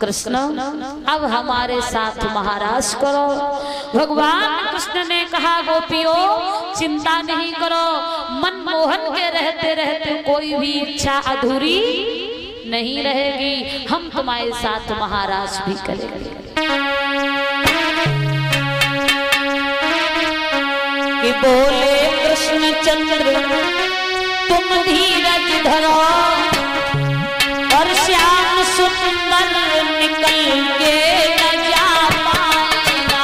कृष्ण अब हमारे साथ महाराज करो। भगवान कृष्ण ने कहा गोपियों चिंता नहीं करो, मनमोहन के रहते रहते कोई भी इच्छा अधूरी नहीं रहेगी, हम तुम्हारे साथ महाराज भी करेंगे। कि बोले कृष्णचंद्र तुम धीरज धरो और श्याम सुंदर निकल के न जा पाएगा।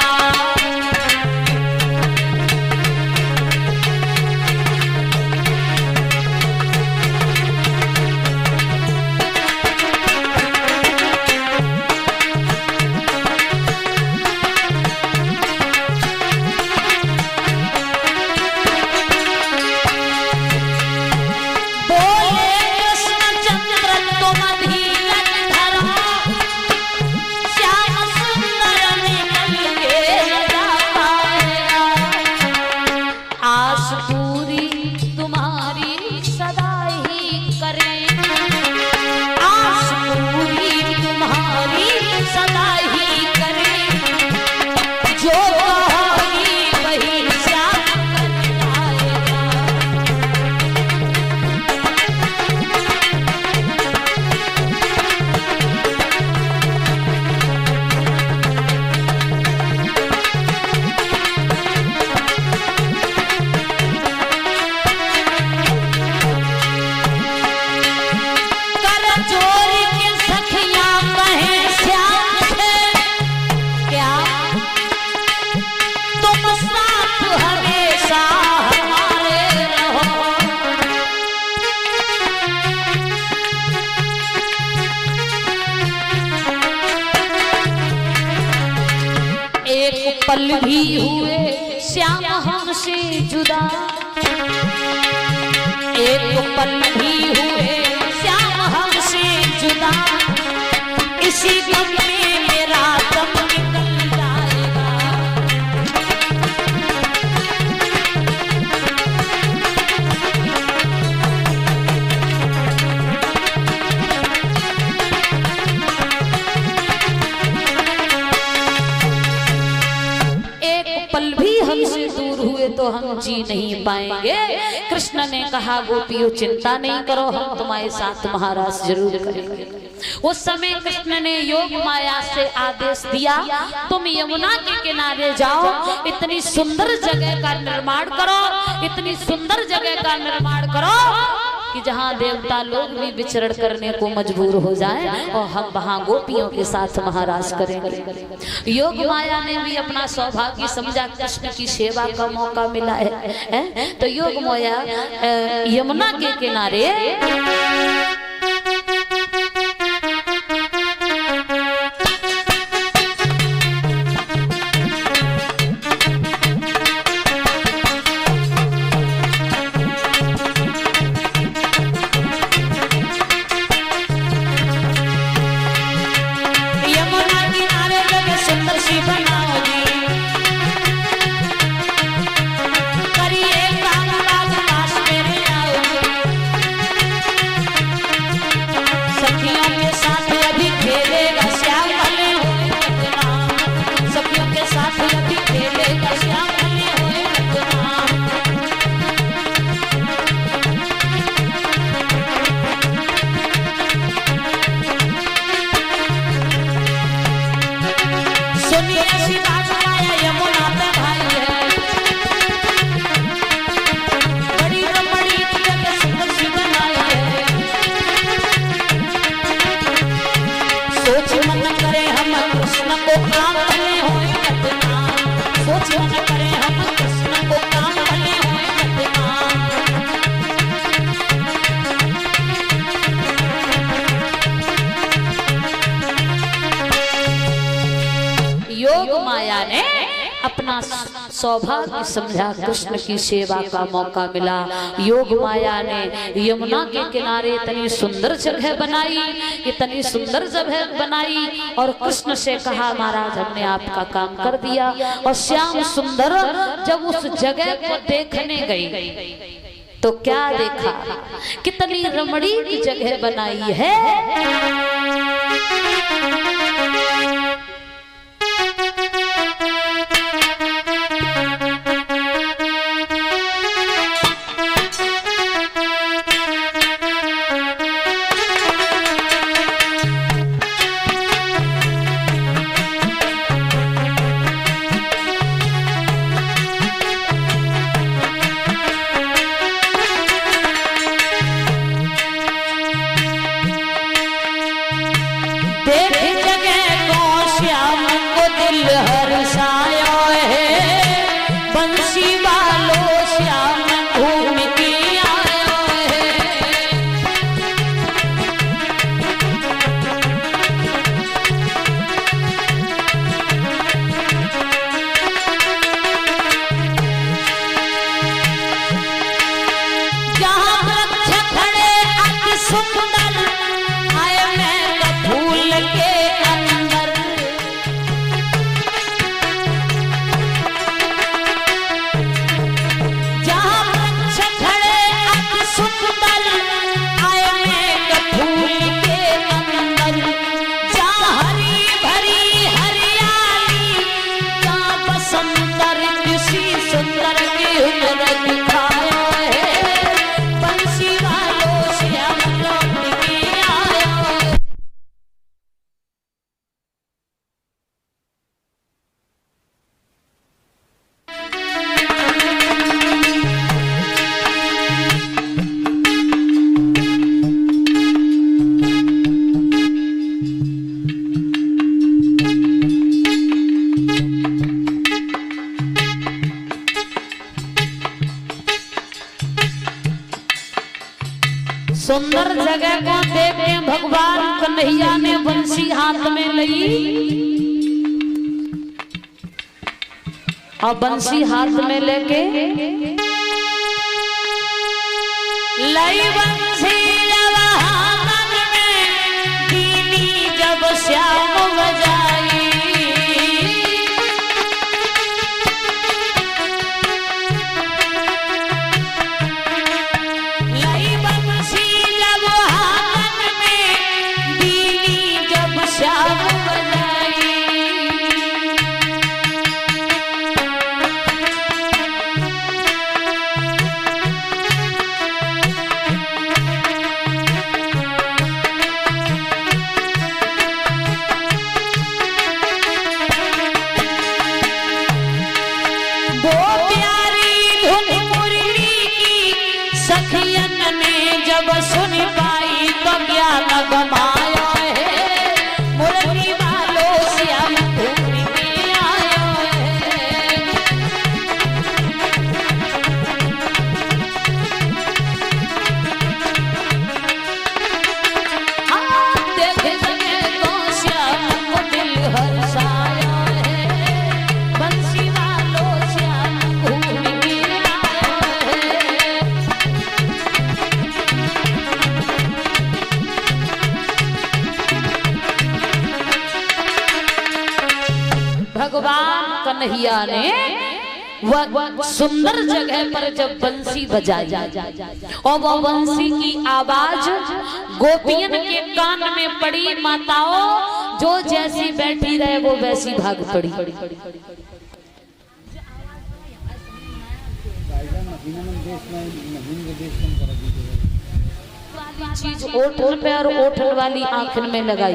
पल भी हुए श्याम हमसे जुदा, एक पल भी हुए श्याम हमसे जुदा, इसी गम में मेरा दम निकल जाएगा। पल भी हमसे दूर हुए तो हम जी नहीं पाएंगे। कृष्ण ने कहा गोपियों चिंता नहीं करो, हम तुम्हारे साथ महाराज जरूर करेंगे। उस समय कृष्ण ने योग माया से आदेश दिया तुम यमुना के किनारे जाओ, इतनी सुंदर जगह का निर्माण करो, इतनी सुंदर जगह का निर्माण करो कि जहाँ देवता लोग भी विचरण करने को मजबूर हो जाएं और हम वहाँ गोपियों के साथ महाराज करेंगे। योग माया ने भी अपना सौभाग्य समझा, कृष्ण की सेवा का मौका मिला है, तो योग माया यमुना के किनारे अपना सौभाग्य समझा, कृष्ण की सेवा का मौका मिला। योग माया ने यमुना के किनारे इतनी सुंदर जगह बनाई, इतनी सुंदर जगह बनाई और कृष्ण से कहा महाराज हमने आपका काम कर दिया। और श्याम सुंदर जब उस जगह को देखने गई तो क्या देखा, कितनी रमणीक जगह बनाई है। देख जगह को श्याम को दिल हर्षायो है, बंसी वालों श्याम घूम के आयो है। जहाँ वृक्ष खड़े अति सुंदर, आए मैं फूल के अंदर। जहाँ वृक्ष खड़े अति सुंदर, आए मैं फूल के अंदर। जहाँ हरी भरी हरियाली, जहाँ बसंत ऋषि सुंदर की हुनर दिखायो है, बंसी वालों श्याम लौट के आयो है। सुंदर जगह को देख के भगवान कन्हैया ने बंसी हाथ में ली और बंसी हाथ में लेके लई बंसी जब हाथ में, दीनी जब श्याम बजाई। लई बंसी जब हाथ में, दीनी जब श्याम बजाई। वो प्यारी धुन मुरली की सखियन ने जब सुन पाई तो ज्ञान गमाया है, मुरली वालों श्याम घूम के आयो है। हाँ, देख जगह को श्याम को दिल हर्षाया है, बंसी वालों श्याम घूम के आयो है। भगवान कन्हैया ने वह सुंदर जगह पर जब बंसी बजाई और वो बंसी की आवाज गोपियन के कान में पड़ी, माताओं जो जैसी बैठी रहे वो वैसी भाग पड़ी। चीज ओठल पे और ओठल वाली आंखन में लगाई,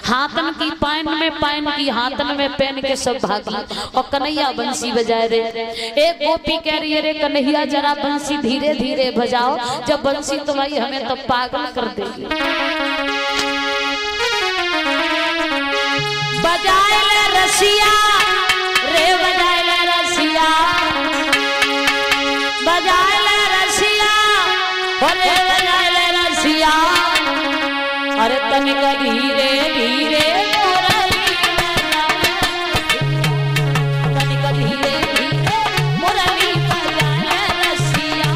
हाथन की पाइन में, पाइन की हाथन में पहन के सब भागी और कन्हैया बंसी बजाए रहे। एक गोपी कह रही है, रे कन्हैया जरा बंसी धीरे धीरे बजाओ, जब बंसी तो भाई हमें तो पागल कर देगी। बजाए ले रसिया रे, बजाए ले रसिया, बजाए ले रसिया, अरे बजाए ले रसिया, अरे तनिका धीरे धीरे मुरली तनिका धीरे धीरे मुरली बजाए ले रसिया।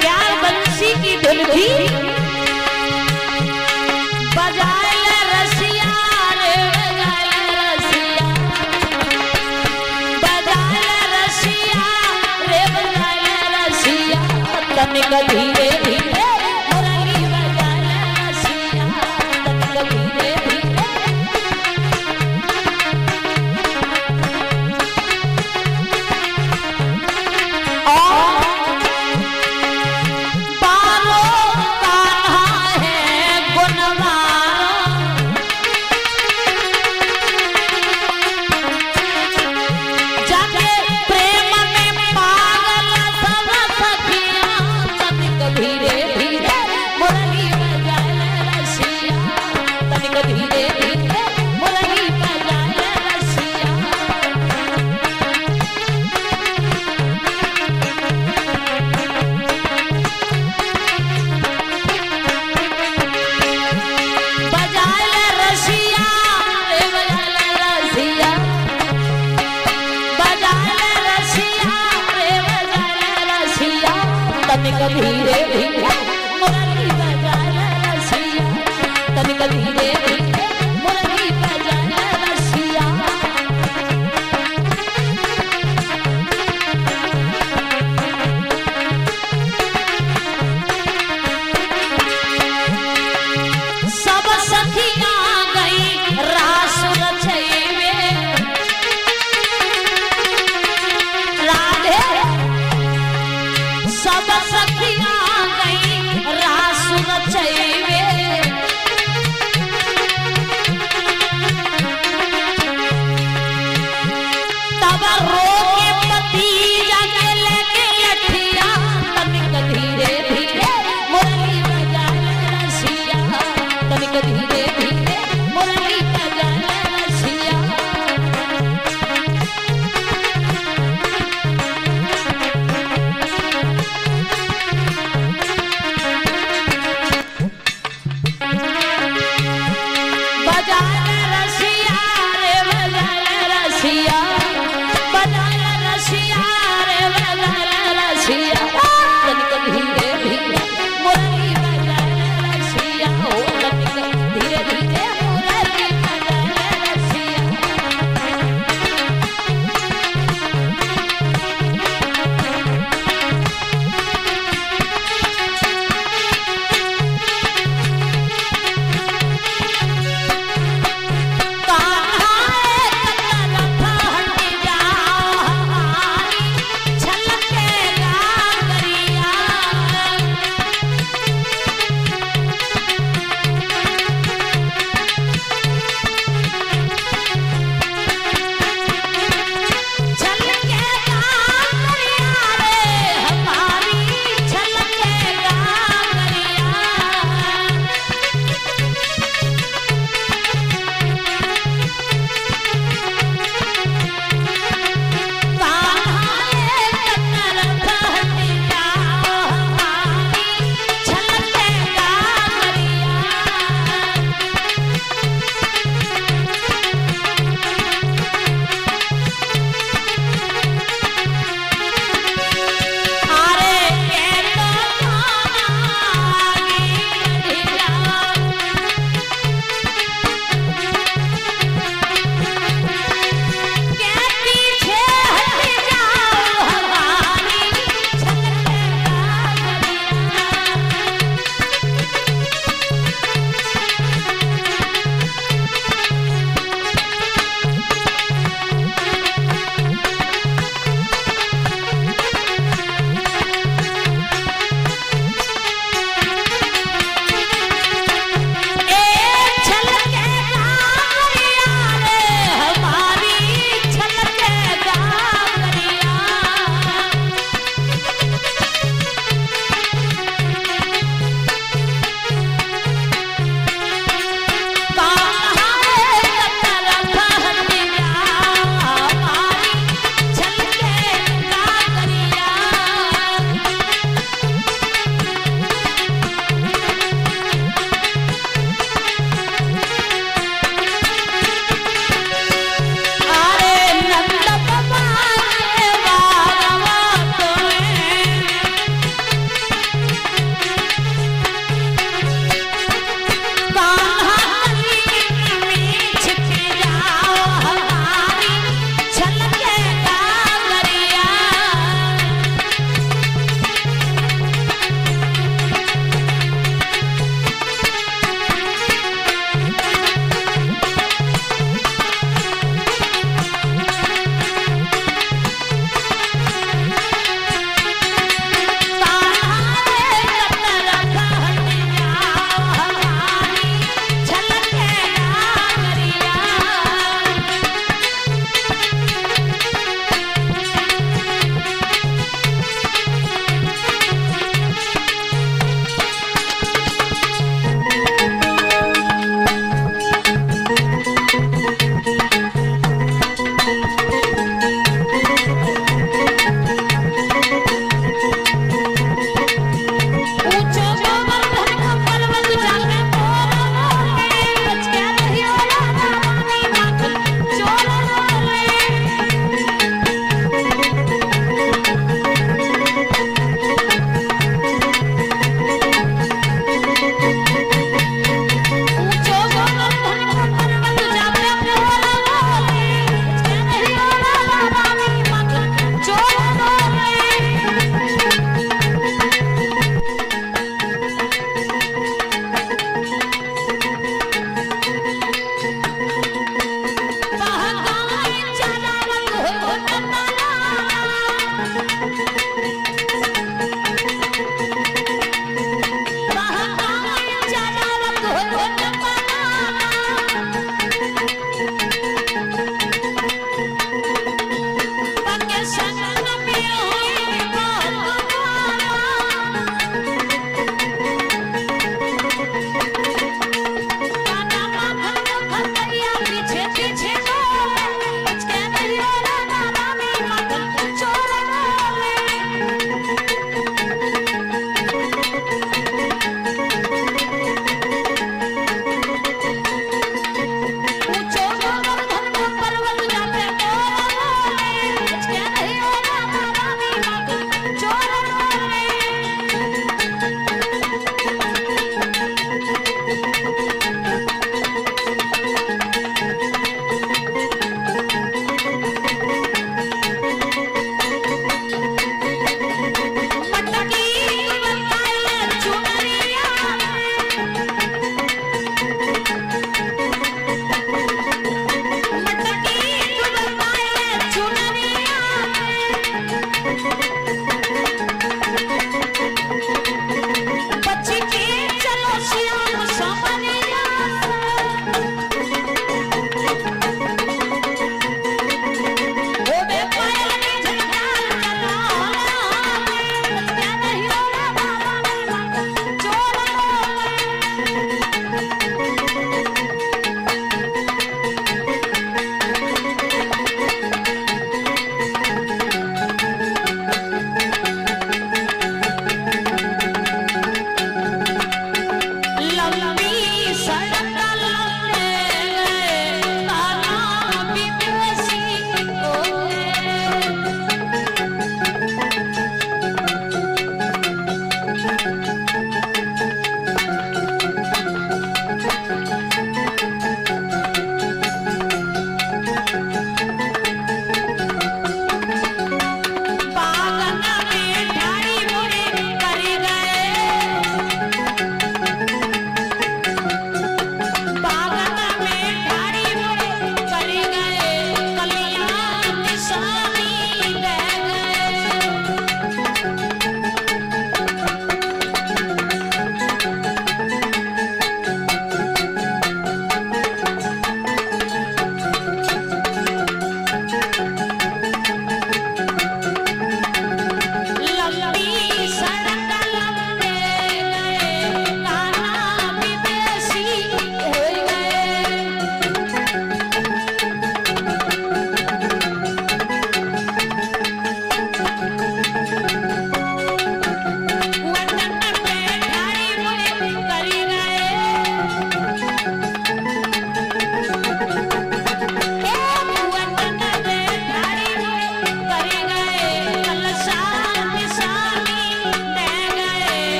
क्या बंसी की धुन थी, बजाए ले रसिया रे, बजाए ले रसिया, बजाए ले रसिया रे, बजाए ले रसिया, तनिका धीरे धीरे मुरली बजाए ले रसिया, तनिका धीरे धीरे। पारो कान्हा है गुणवान, जाके प्रेम में धीरे धीरे मुरली बजाना रसिया, तनिक धीरे धीरे मुरली बजाना रसिया। सब सखियां गई रास रचैवे, राधे सब सखियां गई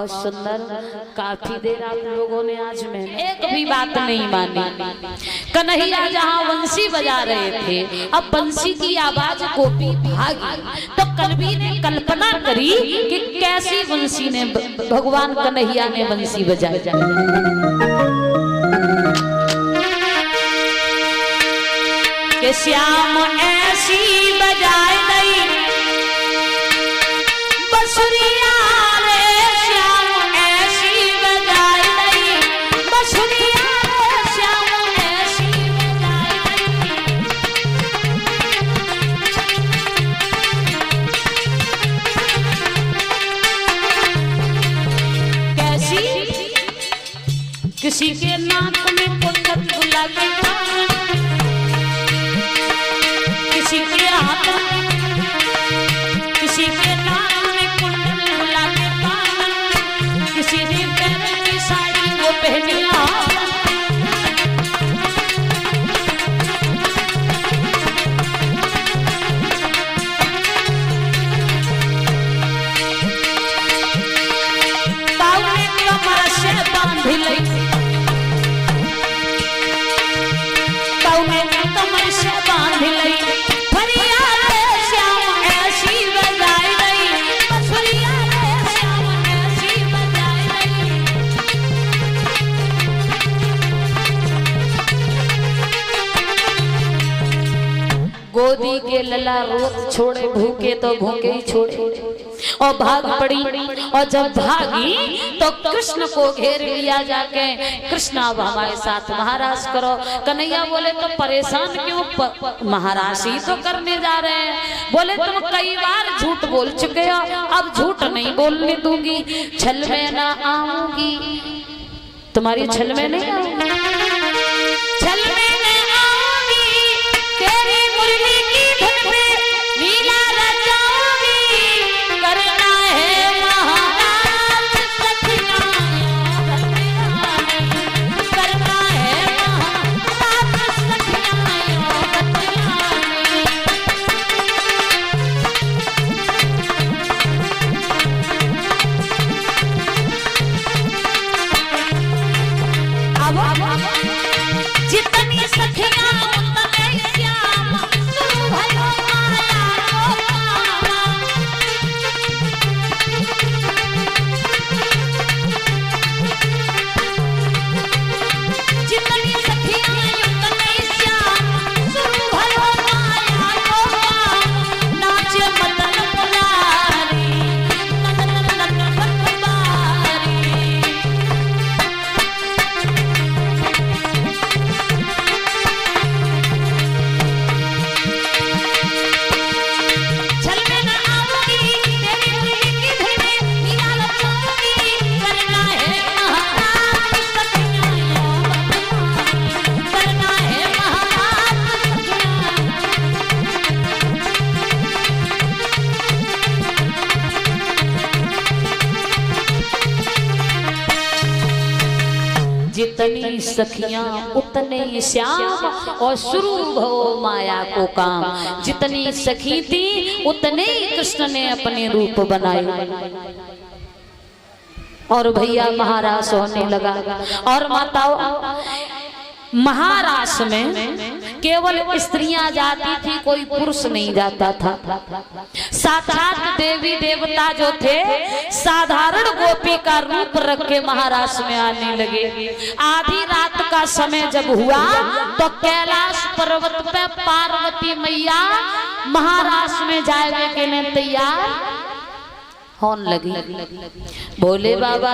बहुत सुंदर। काफी देर आप लोगों ने आज में एक भी बात नहीं मानी। कन्हैया जहाँ बंसी बजा रहे थे, अब बंसी की आवाज गोपी भागी, तो कलवी ने कल्पना करी कि कैसी बंसी ने भगवान कन्हैया ने बंसी बजाई। कि श्याम ऐसी बजाए दई बसुरिया रे, श्याम ऐसी बजाए दई बसुरिया रे, श्याम ऐसी बजाए दई। कैसी? किसी के नाक में कुंडल गुलाबी, किसी के हाथ, किसी के नाक में कुंडल गुलाबी पान, किसी ने पैर की साड़ी वो पहनी ताऊ ने कमर से बांध ली, ताऊ ने कमर से बांध ली। गोदी के लला रोत छोड़े, भूखे तो भूखे ही छोड़े, और भाग पड़ी। और जब भागी तो कृष्ण को घेर लिया जाके, कृष्ण अब हमारे साथ महाराज करो। कन्हैया बोले तो परेशान क्यों, महाराज ही तो करने जा रहे हैं। बोले तुम कई बार झूठ बोल चुके हो, अब झूठ नहीं बोलने दूंगी, छल में ना आऊंगी, तुम्हारी छल में नहीं आऊंगी, छल में नहीं आऊंगी, तेरी मुरली की धुन पे लीला रचाऊंगी, करना है महाराज सखियां, करना है महाराज सखियां। अब जितनी सखियां उतने श्याम, शुरू भयो माया को काम। जितनी सखियां उतने श्याम, शुरू भयो माया को काम। नाचे मदन मुरारी, मदन मदन भगवारी। छल में न आऊंगी, तेरी मुरली की धुन में लीला रचाऊंगी, करना है महाराज सखियां, करना है महाराज सखियां। जितनी सखियां उतने ही श्याम, और शुरू भव माया को काम। जितनी सखी थी उतने ही कृष्ण ने अपने रूप बनाए। और भैया महारास होने लगा। और माताओं, महारास में केवल स्त्रियां जाती थी, कोई पुरुष नहीं जाता था। साक्षात देवी देवता जो थे साधारण गोपी का रूप रख के महारास में आने लगे। आधी रात का समय जब हुआ तो कैलाश पर्वत पे पार्वती मैया महारास में जाए के लिए तैयार होने लगी। बोले बाबा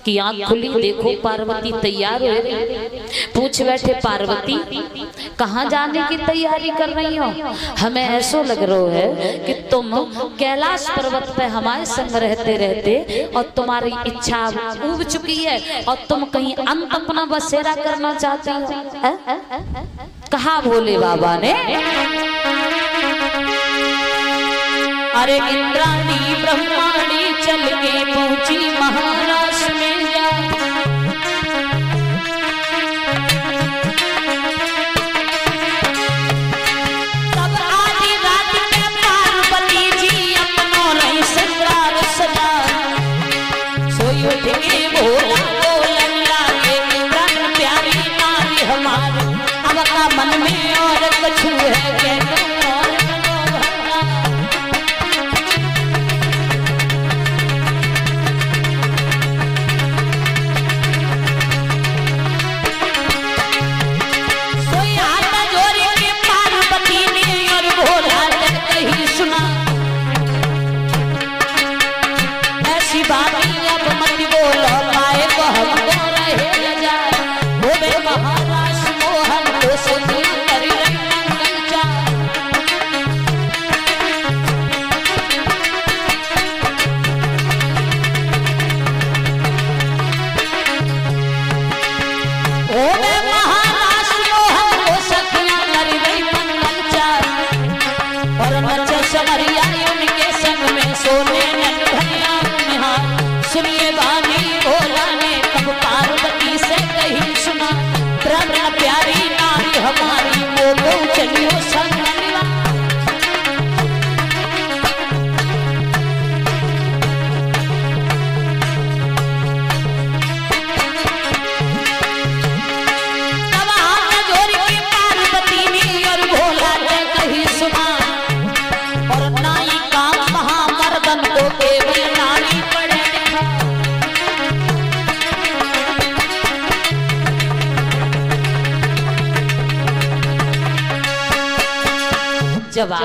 की आंख खुली, देखो पार्वती तैयार हो। पूछ बैठे, पार्वती कहाँ जाने की तैयारी कर रही हो? हमें ऐसा लग रहा है कि तुम कैलाश पर्वत पे हमारे संग रहते रहते और तुम्हारी इच्छा उब चुकी है और तुम कहीं अंत अपना बसेरा करना चाहती हो। कहा भोले बाबा ने, अरे इंद्राणी ब्रह्माणी चल के पहुंची महाराज में जा। तब आधी रात में पार्वती जी अपनों रही श्रृंगार सजा।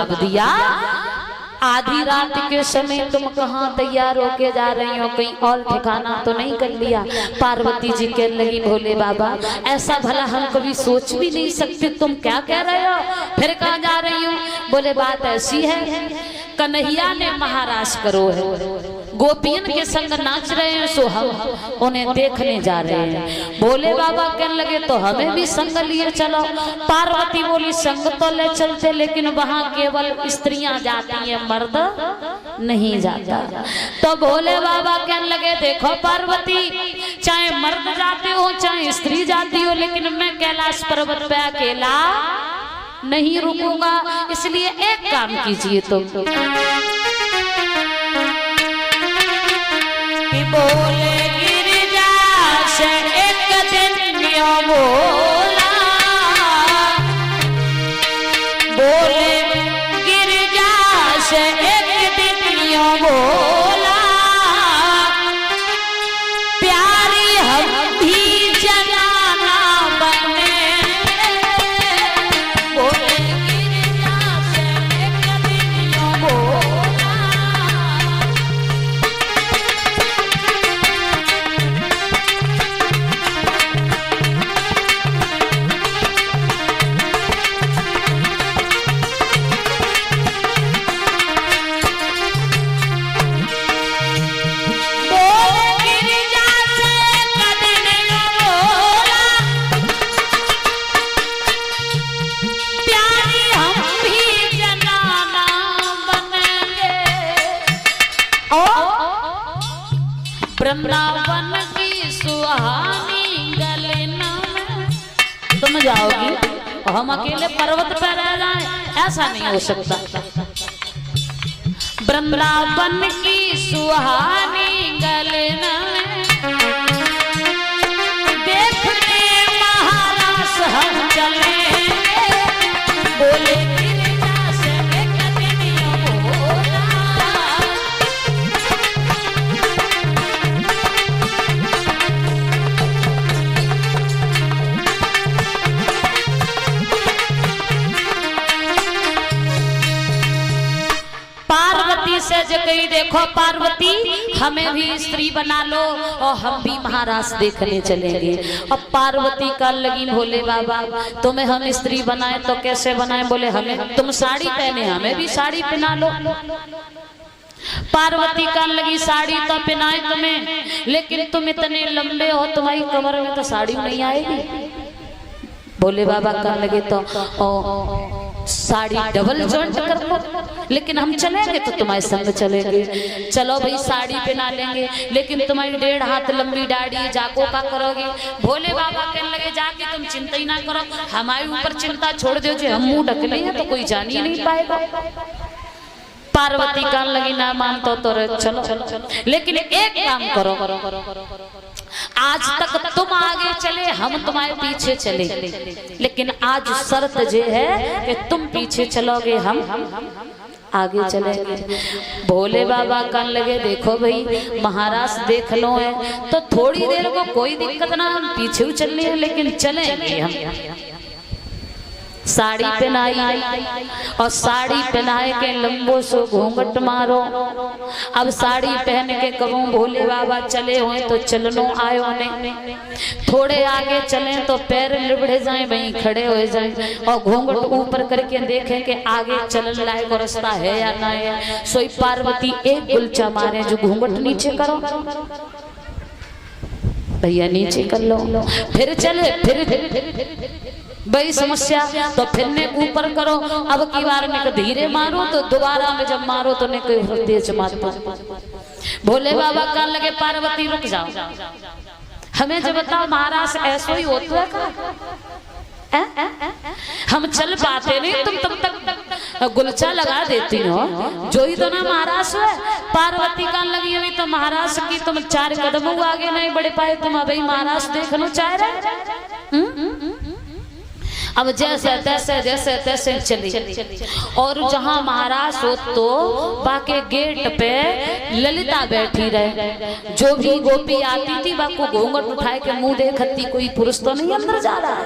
जवाब दिया, आधी रात के समय तुम कहाँ तैयार होके जा रही हो, कहीं और ठिकाना तो नहीं कर लिया? पार्वती जी कहने लगी, भोले बाबा ऐसा भला हम कभी सोच भी नहीं सकते, तुम क्या कह रहे हो? फिर कहाँ जा रही हो? बोले बात ऐसी है, कन्हैया ने महाराज करो है, गोपियन के संग नाच रहे हैं, सो हम उन्हें देखने जा रहे हैं। भोले बाबा कहने लगे तो हमें भी संग लिए चलो। पार्वती बोली संग तो ले चलते, लेकिन वहां केवल स्त्रियां जाती हैं, मर्द नहीं जाता। तो भोले बाबा कहने लगे, देखो पार्वती, चाहे मर्द जाते हो चाहे स्त्री जाती हो, लेकिन मैं कैलाश पर्वत पे अकेला नहीं रुकूंगा, इसलिए एक काम कीजिए तुम। बोले गिरिजा से एक दिन यो बोला, बोले गिरिजा से एक दिन यो बोला, प्यारी हम भी जनाना बने। बोले गिरिजा से एक दिन यो बोला, वृंदावन की सुहानी गलना में तुम जाओगी और हम अकेले पर्वत पर रह जाएं, ऐसा नहीं हो सकता। वृंदावन की सुहानी गलना में देखने महाराज हम चले। बोले गिरिजा से एक दिन यो बोला, से जगह देखो पार्वती, हमें भी स्त्री बना लो और हम भी महाराज देखने चलेंगे। अब पार्वती का लगी, भोले बाबा तुम्हें हम स्त्री बनाए तो कैसे बनाए? बोले हमें तुम साड़ी पहने, हमें भी साड़ी पहना लो। पार्वती का लगी, साड़ी तो पहनाए तुम्हें, लेकिन तुम इतने लंबे हो, तुम्हारी कमर में तो साड़ी नहीं आएगी। भोले बाबा का लगे तो साड़ी डबल जॉइंट कर लो, लेकिन हम चलेंगे तो तुम्हारे संग चलेंगे। चलो भाई साड़ी पहना लेंगे, लेकिन तुम्हारी 1.5 हाथ लंबी दाढ़ी, जाको का करोगे? भोले बाबा कहने लगे, जाके तुम चिंता ही ना करो, हमारे ऊपर चिंता छोड़ दो, जो हम मुंह ढक लेंगे तो कोई जान ही नहीं पाएगा। पार्वती कहने लगी, ना मानतो तो चलो, लेकिन एक काम करो, आज तक तुम आगे चले, हम तुम्हारे पीछे चले, लेकिन आज शर्त ये है कि तुम पीछे चलोगे, हम आगे चलेंगे। भोले बाबा कहने लगे, देखो भाई महाराज देख लो है तो थोड़ी देर को कोई दिक्कत ना, हम पीछे चलने हैं, लेकिन चलेंगे हम। साड़ी पहनाई और साड़ी पहनाए के लंबो सो घूंघट मारो। अब साड़ी पहन के कबू भोले बाबा चले हुए तो चलनो आयो ने, थोड़े आगे चले तो पैर लिबड़े जाए, वहीं खड़े हो जाए और घूंघट ऊपर करके देखें कि आगे चलने लायक रास्ता है या ना है। सोई पार्वती एक गुलचा मारे, जो घूंघट नीचे करो भैया, नीचे कर लो, फिर चले, फिर बड़ी समस्या तो फिर ने ऊपर करो। अब की बार में धीरे मारो तो दोबारा में जब मारो तो ने कोई तेज मारो। भोले बाबा कहने लगे, पार्वती रुक जाओ, हमें जब बताओ महाराज ऐसा ही होता है का? हम चल पाते नहीं, तुम तब तक गुलचा लगा देती हो, जो ही तो ना महाराज है। पार्वती कहने लगी, अभी तो महाराज की तुम 4 कदम आगे नहीं बढ़ पाए, तुम अभी महाराज देखना चाह रहे। अब जैसे तैसे जैसे तैसे चली, और जहाँ महाराज हो तो बाके गेट पे ललिता बैठी रहे। जो भी गोपी आती थी बाको घूंघट उठाए के मुंह देखती, कोई पुरुष तो नहीं अंदर जा रहा है।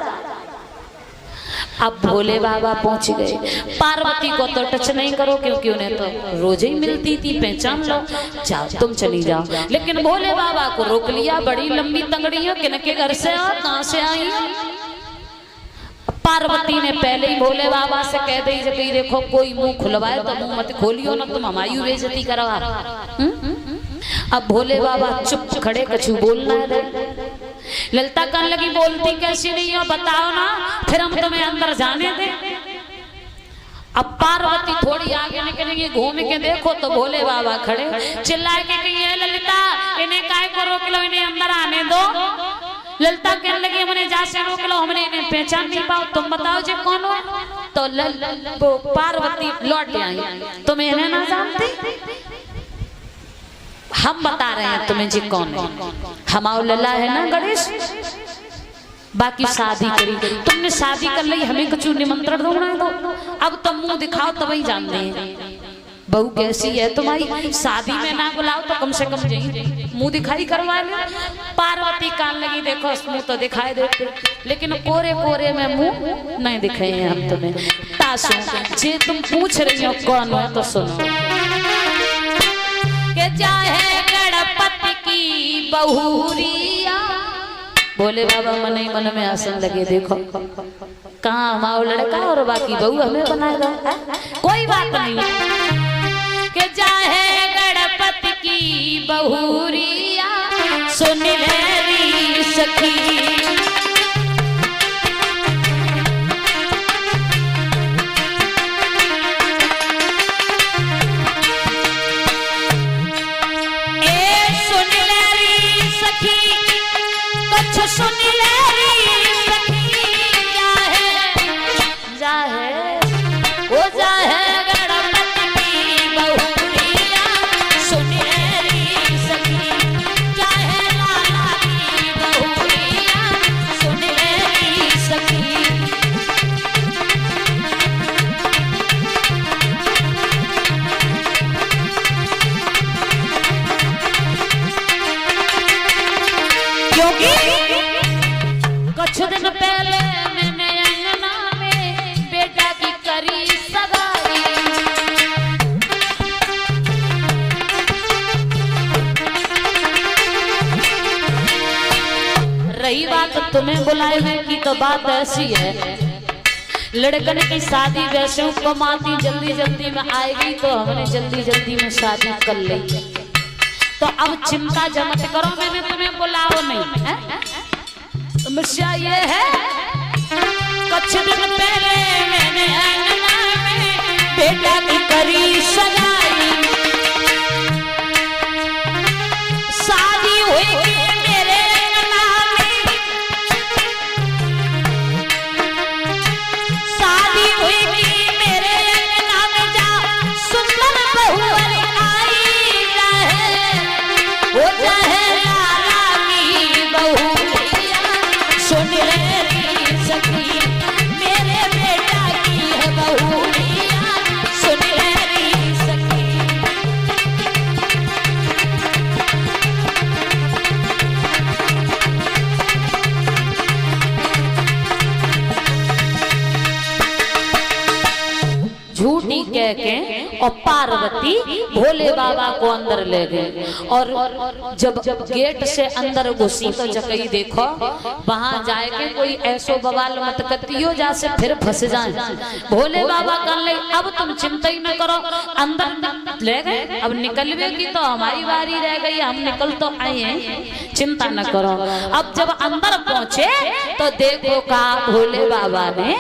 अब भोले बाबा पहुंच गए। पार्वती को तो टच नहीं करो क्योंकि उन्हें तो रोज ही मिलती थी, पहचान लो, जाओ तुम चली जाओ। लेकिन भोले बाबा को रोक लिया। बड़ी लंबी तंगड़ियों, किनके घर से हो, कहां से आई? पार्वती ने पहले ही भोले बाबा से कह दी जब देखो कोई मुंह खुलवाए तो मुंह मत खोलियो ना, तुम हमारी बेइज्जती करवा। अब भोले बाबा चुप खड़े, कछु बोलना है। ललिता कहने लगी बोलती कैसी नहीं हो, बताओ ना, फिर हम तुम्हें अंदर जाने दें। अब पार्वती थोड़ी आगे निकलेंगी, घूम के देखो तो भोले बाबा खड़े, चिल्लाए के कही है ललिता इन्हें काय को रोक लो, इन्हें अंदर आने दो। ललिता कहने लगी हमने जा से रोक लो, हमने इन्हें पहचान नहीं पाओ, तुम बताओ जी कौन हो। तो पार्वती लौट आई, तुम इन्हें ना जानते, हम बता रहे हैं तुम्हें जी कौन है। हमारा लल्ला है ना गणेश, बाकी शादी करी, तुमने शादी कर ली, हमें कुछ निमंत्रण दो ना दो, अब तुम मुंह दिखाओ तब ही जानते हैं बहू कैसी है तुम्हारी। शादी में ना बुलाओ तो कम से कम मुंह दिखाई करवा लो। पार्वती कान लगी देखो मुंह तो दिखाई देते, लेकिन कोरे कोरे में मुंह नहीं दिखाए हैं हम तुम्हें। तासु जे तुम पूछ रही हो कौन हो तो सुनो के चाहे गणपति की बहुरिया। भोले बाबा मन ही मन में आसन लगे, देखो कहाँ हमारा लड़का और बाकी बहू हमें बनाएगा, कोई बात नहीं। के चाहे गणपति की बहुरिया सुन ले सखी, सुन ले सखी, जाहे वो जाहे गणपति की बहुरिया सुन ले सखी, जाहे लाला की बहुरिया सुन ले सखी। क्योंकि कुछ दिन पहले मैंने अंगना में बेटा की करी सगाई, रही बात तुम्हें बुलाए हुए की तो बात ऐसी है, लड़कन की शादी वैसे कमाती जल्दी जल्दी में आएगी तो हमने जल्दी जल्दी में शादी कर ली। तो अब चिंता जमत करो, मैंने तुम्हें बुलाओ नहीं है? समस्या ये है कुछ दिन पहले मैंने अंगना में बेटा की करी सगाई, शादी हुई मेरे अंगना में, शादी हुई मेरे अंगना में, जा सुंदर बहू आई रहे, वो चाहे लाला की बहू सुन ले सखी, मेरे बेटा की है बहुरिया सुन ले सखी। झूठी कह के और पार्वती भोले बाबा को अंदर ले गए, और जब गेट से अंदर घुसी तो जकई देखो वहां जाए के कोई ऐसो बवाल मत कतियो जैसे फिर फंस जाए। भोले बाबा कर ले अब तुम चिंता ही न करो, अंदर ले गए, अब निकलवे की तो हमारी बारी रह गई, हम निकल तो आए हैं, चिंता न करो। अब जब अंदर पहुंचे तो देखो कहा भोले बाबा ने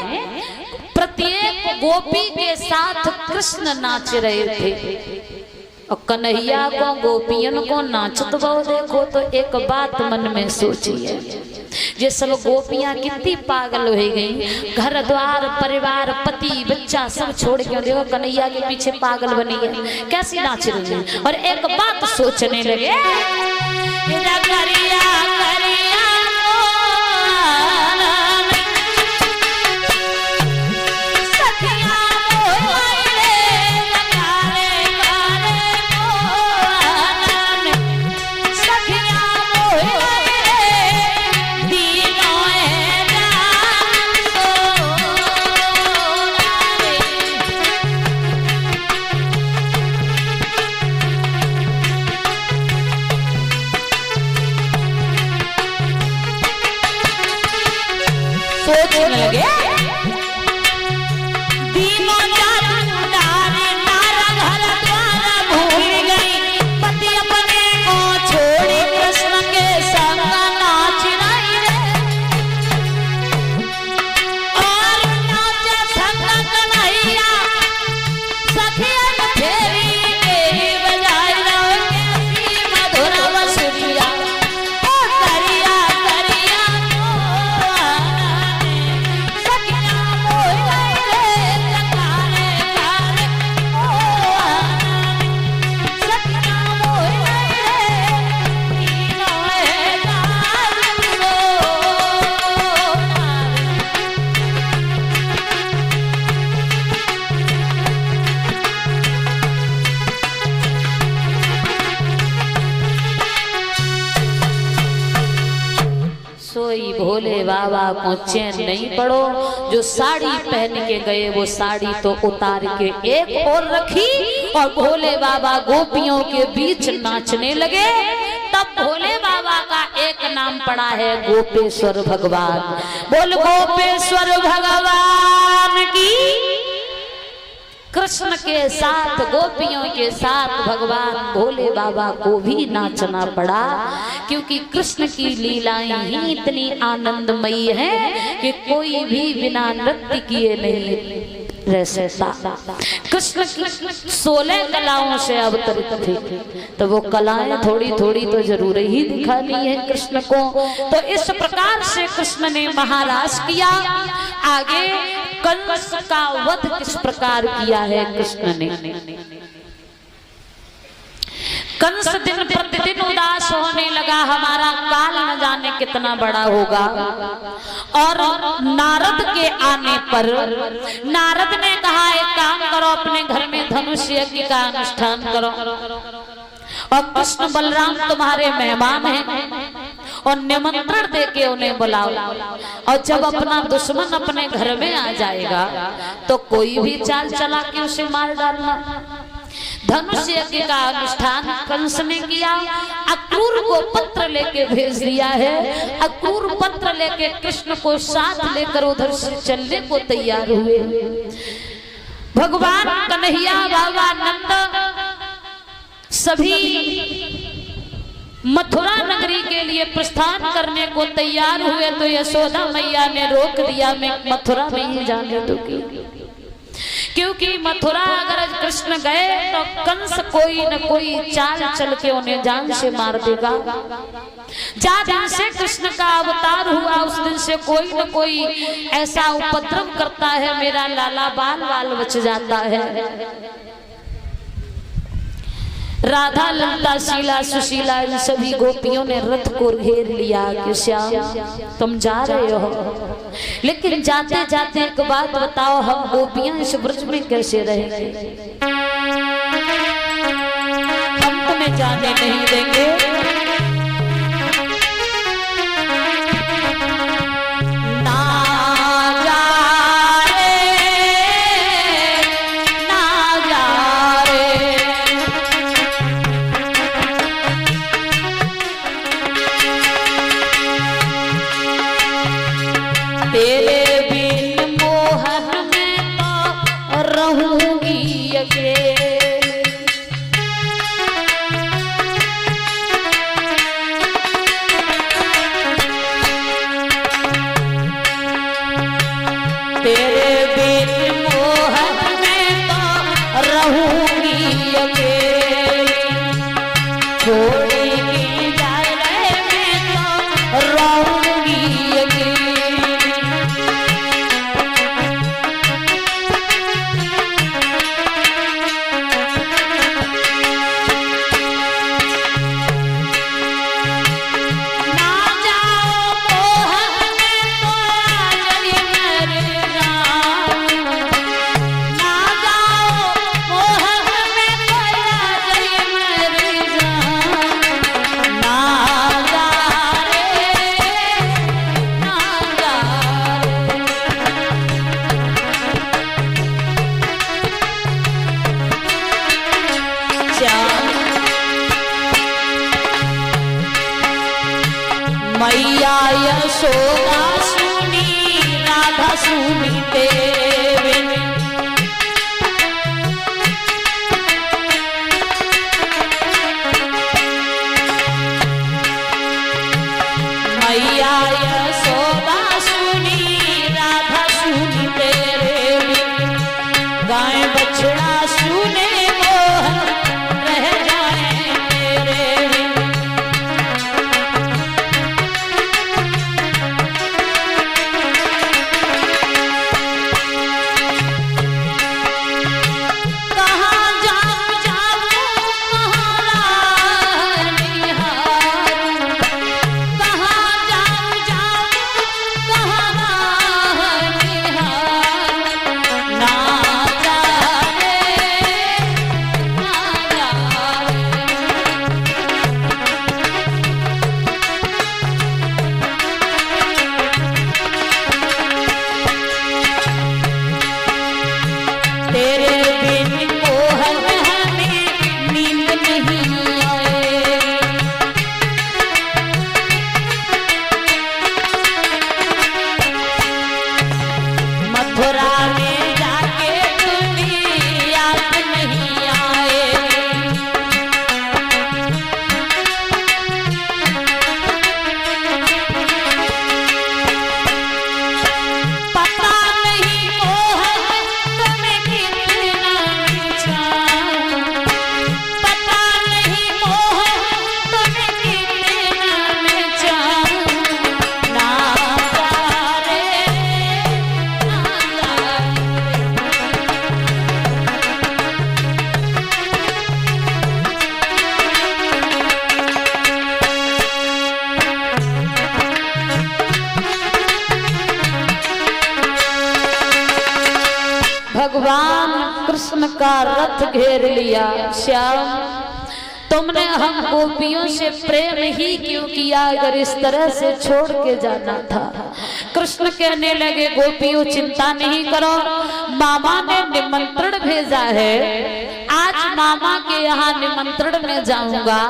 प्रत्येक गोपी के साथ कृष्ण नाच रहे थे, और कन्हैया को गोपियन को नाचत बहु देखो तो एक बात मन में सोचिए, ये सब गोपियां कितनी पागल हो गई, घर द्वार परिवार पति बच्चा सब छोड़ के देखो कन्हैया के पीछे पागल बनी है, कैसी नाच रही है। और एक बात सोचने लगे करिया करिया बोलने लगे, दीनों जादू डारे नारा घर द्वार भूल गई, पति अपने को छोड़ी कृष्ण के संग नाच रही रे, और नाचे संग कन्हैया सखियन फेरी तेरी बजाई रहो कैसी मधुर बंसुरिया, ओ करिया करिया सखिया मोहे रे तकाने कारे, ओ सखिया मोहे रे तीनों सोई भोले बाबा को चैन नहीं पड़ो, जो साड़ी पहन के गए वो साड़ी तो उतार के एक और रखी, और भोले बाबा गोपियों के बीच नाचने लगे। तब भोले बाबा का एक नाम पड़ा है गोपेश्वर भगवान। बोल गोपेश्वर भगवान की। कृष्ण के साथ गोपियों के साथ भगवान भोले बाबा को भी नाचना पड़ा, क्योंकि कृष्ण की लीलाएं ही इतनी आनंदमयी हैं कि कोई भी बिना नृत्य किए नहीं रह सकता। कृष्ण 16 कलाओं से अवतरित थे, तो वो कलाएं थोड़ी थोड़ी तो जरूर ही दिखानी है कृष्ण को। तो इस प्रकार से कृष्ण ने महाराज किया। आगे कंस का वध किस प्रकार किया है कृष्ण ने। कंस दिन प्रतिदिन उदास होने लगा, हमारा काल न जाने कितना बड़ा होगा। और नारद के आने पर नारद ने कहा एक काम करो, अपने घर में धनुष यज्ञ का अनुष्ठान करो, और कृष्ण बलराम तुम्हारे मेहमान हैं, और निमंत्रण देके उन्हें बुलाओ। और जब अपना दुश्मन अपने घर में आ जाएगा तो कोई भी चाल चला के उसे मार डालना। धनुष यज्ञ का अनुष्ठान कंस ने किया। अक्रूर को पत्र लेके भेज दिया है। अक्रूर पत्र लेके कृष्ण को साथ लेकर उधर से चलने को तैयार हुए। भगवान कन्हैया बाबा नंद सभी मथुरा नगरी के लिए प्रस्थान करने को तैयार हुए, तो यशोदा मैया ने रोक दिया, मैं मथुरा नहीं जाने दूंगी, क्योंकि मथुरा अगर कृष्ण गए तो कंस कोई न कोई चाल चल के उन्हें जान से मार देगा। जिस दिन से कृष्ण का अवतार हुआ उस दिन से कोई न कोई ऐसा उपद्रव करता है, मेरा लाला बाल बाल बच जाता है। राधा ललिता शीला सुशीला इन सभी गोपियों ने रथ को घेर लिया कि श्याम तुम जा रहे हो, लेकिन जाते जाते एक बात बताओ, हम गोपियां इस ब्रज में कैसे रहेंगे? हम तुम्हें जाने नहीं देंगे। मैया यशोदा सुनी आए। मथुरा में जाके तुम्हें याद नहीं आए। पता नहीं मोहन तुम्हें कितना चाहूं, पता नहीं मोहन तुम्हें कितना मैं चाहूं। ना जा रे ना जा। भगवान कृष्ण का रथ घेर लिया। श्याम, तुमने हम गोपियों से प्रेम ही क्यों किया, अगर इस तरह से छोड़ के जाना था। कृष्ण कहने लगे, गोपियों चिंता नहीं करो, मामा ने निमंत्रण भेजा है, आज मामा के यहाँ निमंत्रण में जाऊंगा,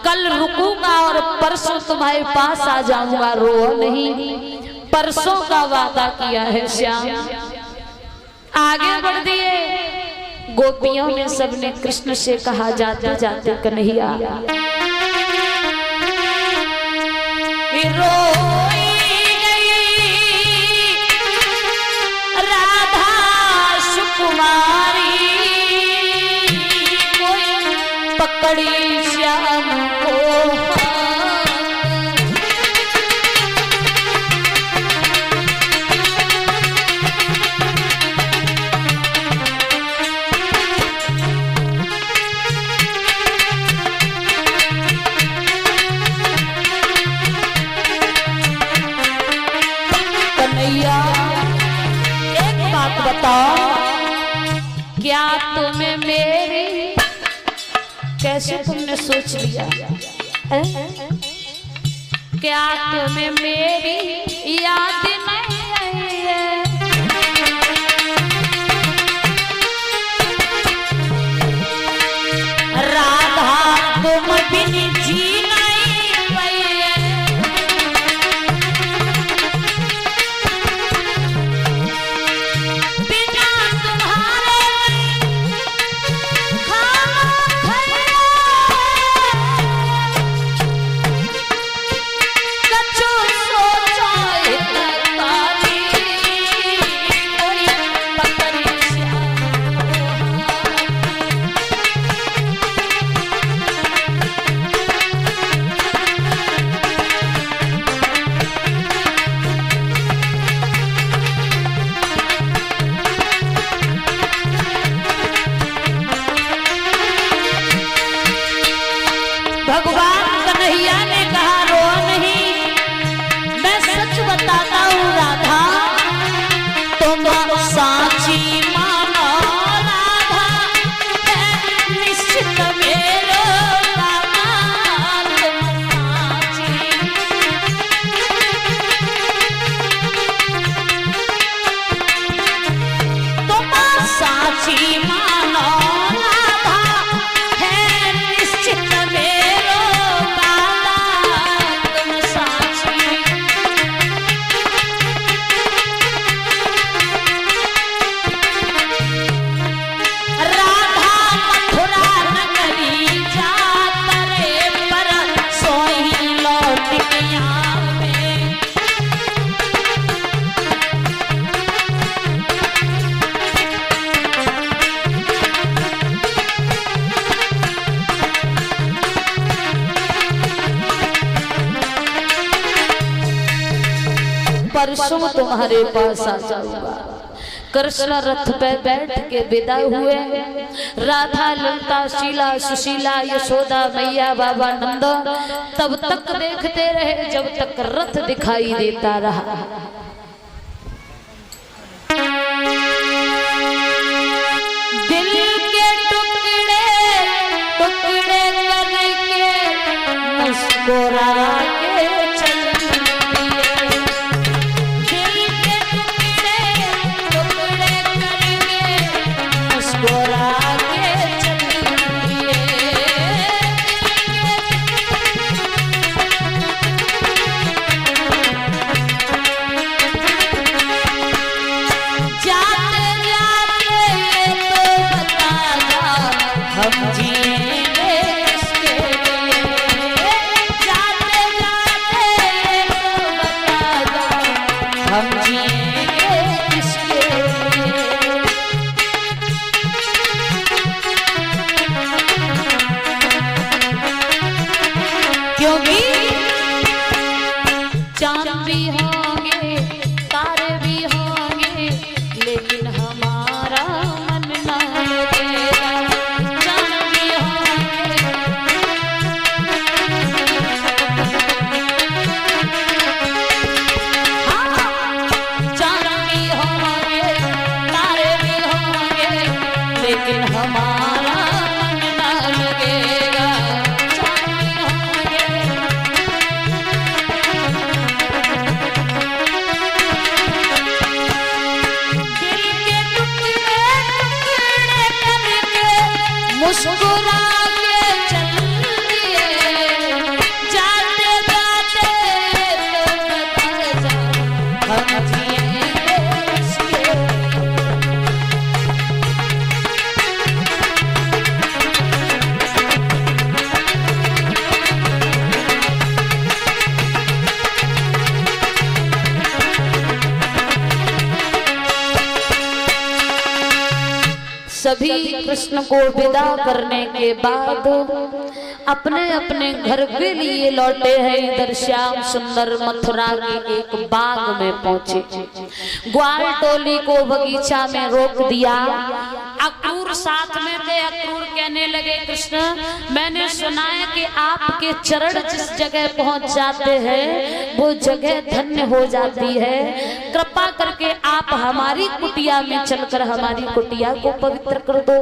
कल रुकूंगा और परसों तुम्हारे पास आ जाऊंगा। रो नहीं, परसों का वादा किया है। श्याम आगे बढ़ दिए। गोपियों ने सबने कृष्ण से कहा, जाते जाते कन्हैया रोई गई राधा सुकुमारी, कोई पकड़ी श्याम को बताओ, क्या तुम्हें मेरी, कैसे तुमने सोच लिया, क्या तुम्हें मेरी याद नहीं आई है? राधा तुम बिन जी नहीं पाई है। भगवान कन्हैया ने कहा, रो नहीं, मैं सच बताता हूँ राधा, तुम साची मानो, राधा है निश्चित मेरो दामाद, तुम साची मानो, राधा है निश्चित मेरो परसों तुम्हारे पास आ जाऊंगा। कृष्ण रथ पे बैठ के विदा हुए। राधा, ललिता, शीला, सुशीला, यशोदा मैया, बाबा नंद तब तक देखते रहे जब तक रथ दिखाई देता रहा। दिल के टुकड़े टुकड़े करके मुस्कुरा के चल दिए। दिल के टुकड़े टुकड़े करके मुस्कुरा के चल दिए। सभी कृष्ण को विदा करने के बाद अपने अपने घर के लिए लौटे हैं। इधर श्याम सुंदर मथुरा के एक बाग में पहुंचे। ग्वाल टोली को बगीचा में रोक दिया। अक्रूर साथ में थे। अक्रूर कहने लगे, कृष्ण मैंने सुना है कि आपके चरण जिस जगह पहुंच जाते हैं वो जगह धन्य हो जाती है। कृपा करके आप हमारी कुटिया में चलकर हमारी कुटिया को पवित्र कर दो।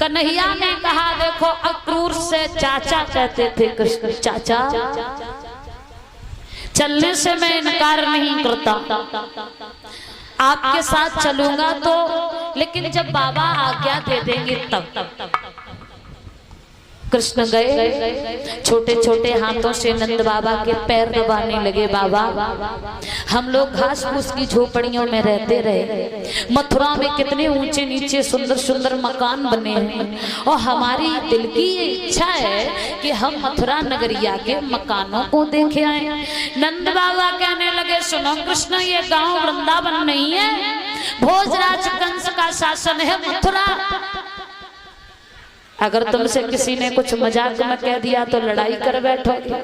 कन्हैया ने कहा, देखो अक्रूर से चाचा कहते थे कृष्ण, चाचा चलने से मैं इनकार नहीं करता, आपके साथ चलूंगा तो, लेकिन जब बाबा आज्ञा दे देंगे तब। कृष्ण गए, छोटे छोटे हाथों से नंद बाबा के पैर दबाने लगे। बाबा हम लोग घास फूस की झोपड़ियों में रहते रहे, मथुरा में कितने ऊंचे नीचे सुंदर सुंदर मकान बने हैं और हमारी दिल की ये इच्छा है कि हम मथुरा नगरिया के मकानों को देखे आए। नंद बाबा कहने लगे, सुनो कृष्ण ये गांव वृंदावन नहीं है, भोजराज कंस का शासन है मथुरा। अगर तुमसे किसी ने कुछ मजाक में कह दिया तो लड़ाई कर बैठोगे,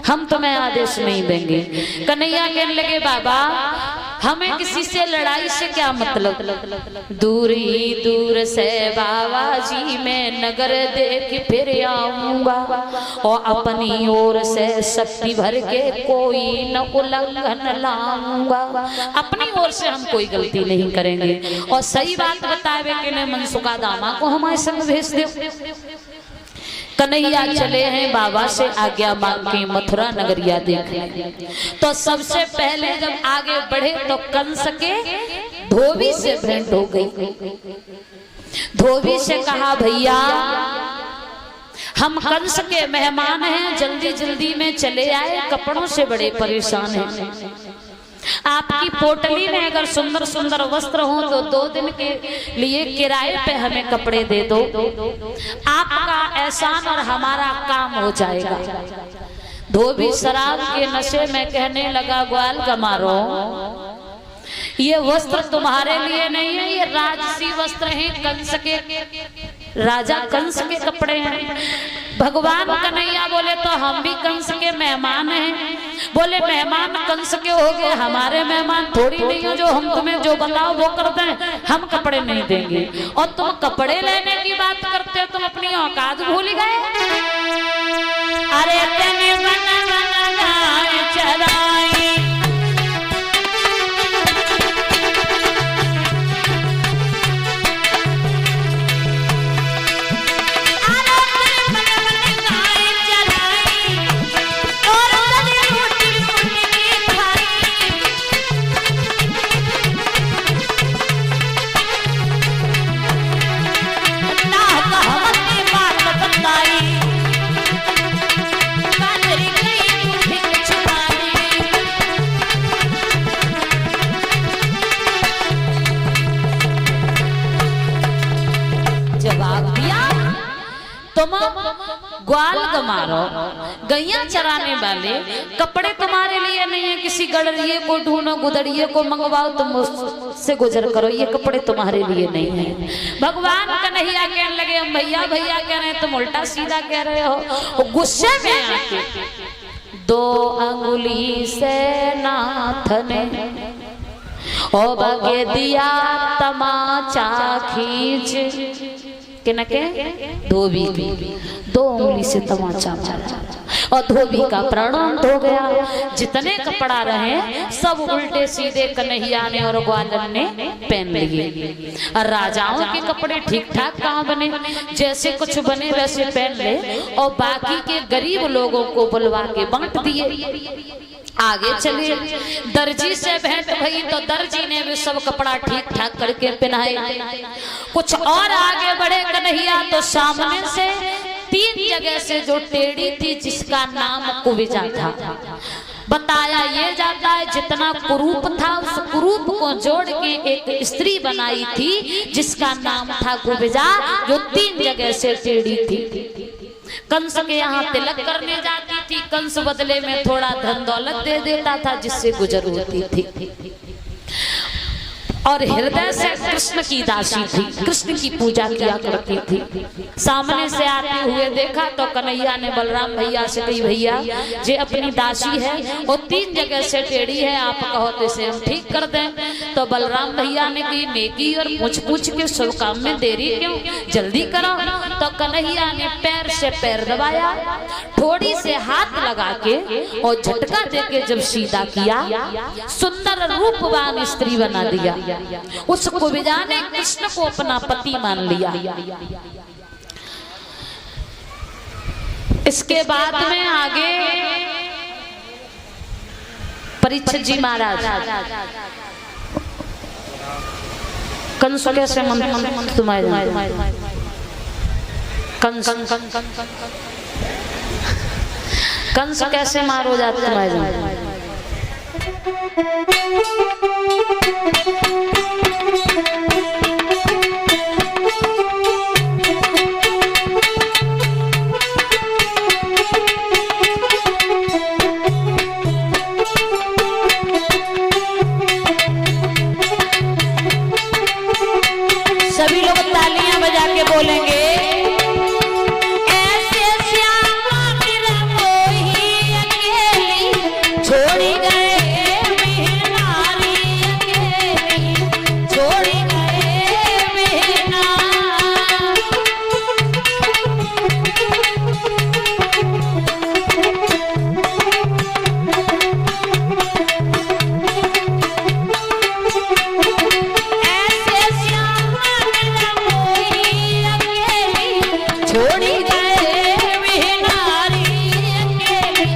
हम तुम्हें आदेश नहीं देंगे। कन्हैया कहने लगे, बाबा हमें किसी से लड़ाई से क्या मतलब, दूर ही दूर से बाबा जी मैं नगर देख फिर आऊंगा और अपनी ओर से शक्ति भर के कोई न उल्लंघन लाऊंगा। अपनी ओर से हम कोई गलती नहीं करेंगे और सही बात बतावे के लिए मनसुखा दामा को हमारे संग भेज दो। कन्हैया चले हैं बाबा से आज्ञा मांग के मथुरा नगरिया देखने। तो सबसे पहले जब आगे बढ़े तो कंस के धोबी से भेंट हो गई। धोबी से कहा, भैया हम कंस के मेहमान हैं, जल्दी जल्दी में चले आए, कपड़ों से बड़े परेशान हैं। आपकी पोटली में अगर सुंदर सुंदर वस्त्र हो तो 2 दिन के लिए किराए पे हमें कपड़े दे दो, आपका एहसान और हमारा काम हो जाएगा। धोबी शराब के नशे में कहने लगा, ग्वाल गमारो ये वस्त्र तुम्हारे लिए नहीं है, ये राजसी वस्त्र हैं, कंस के राजा कंस के कपड़े हैं। भगवान कन्हैया बोले, तो हम भी कंस के मेहमान हैं। बोले, मेहमान कंस के हो गए, हमारे मेहमान थोड़ी नहीं हो जो हम तुम्हें जो बताओ वो कर दें, हम कपड़े नहीं देंगे। और तुम कपड़े लेने की बात करते हो, तुम अपनी औकात भूल गए। अरे तेने चराई ग्वाल गमारो गैया चराने वाले, कपड़े तुम्हारे लिए नहीं है, किसी गड़रिए को ढूंढो, गुदड़िए को मंगवाओ, तुम उससे गुजर करो, ये कपड़े तुम्हारे लिए नहीं है। भगवान कन्हैया कहने लगे, हम भैया भैया कह रहे हैं, तुम उल्टा सीधा कह रहे हो। गुस्से में आके 2 अंगुली से नाथ ने ओ बगे दिया तमाचा खींच के न के धोबी 2 उंगली से तमाचा मारा और धोबी का प्राणांत हो गया। जितने कपड़ा रहे सब उल्टे सीधे कन्हैया ने और ग्वालन ने पहन लिए। और राजाओं के कपड़े ठीक ठाक कहाँ बने, जैसे कुछ बने वैसे पहन ले और बाकी के गरीब लोगों को बुलवा के बांट दिए। आगे चलिए, दर्जी से भेंट भई तो दर्जी ने भी सब कपड़ा ठीक ठाक करके पहनाए। कुछ और आगे बढ़े कन्हैया तो सामने से 3 जगह से जो टेढ़ी थी जिसका नाम कुबिजा था, बताया ये जाता है जितना कुरूप था उस कुरूप को जोड़ के एक स्त्री बनाई थी जिसका नाम था कुबिजा, जो 3 जगह से टेढ़ी थी। कंस के यहाँ तिलक करने जाती थी, कंस बदले में थोड़ा धन दौलत दे देता था जिससे गुजर होती थी। और हृदय से कृष्ण की दासी थी, कृष्ण की पूजा किया करती थी। सामने से आते हुए देखा तो कन्हैया ने बलराम भैया से कही, भैया जे अपनी दासी है वो 3 जगह से टेढ़ी है, आप कहो तो इसे हम ठीक कर दें। तो बलराम भैया ने कही, नेकी और पूछ के शुभ काम में देरी क्यों, जल्दी करो। तो कन्हैया ने पैर से पैर दबाया, थोड़ी से हाथ लगा के और झटका देके जब सीधा किया, सुंदर रूपवान स्त्री बना दिया। उस कुबिजा ने कृष्ण को अपना पति मान लिया। इसके बाद में आगे परीक्षित जी महाराज कंस कैसे कंस कैसे मारो जाते तुम्हारे। सभी लोग तालियां बजा के बोलेंगे, ऐसे श्यामा मेरा कोई अकेली छोड़ी गए नारी, अकेली छोड़ी गए बिना। छोड़ी गए बिहारी, अकेली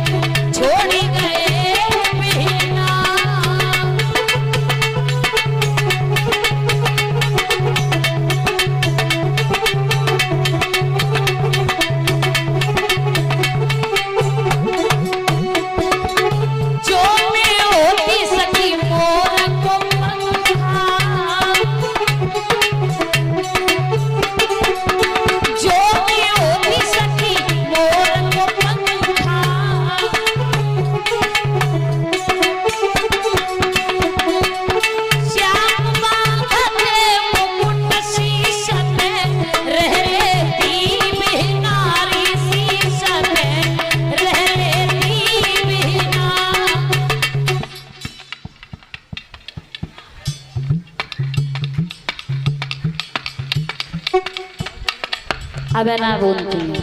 छोड़ी गए बिना। जो मैं होती सकी मोर को पंखा, जो अब ना बोलती हैं,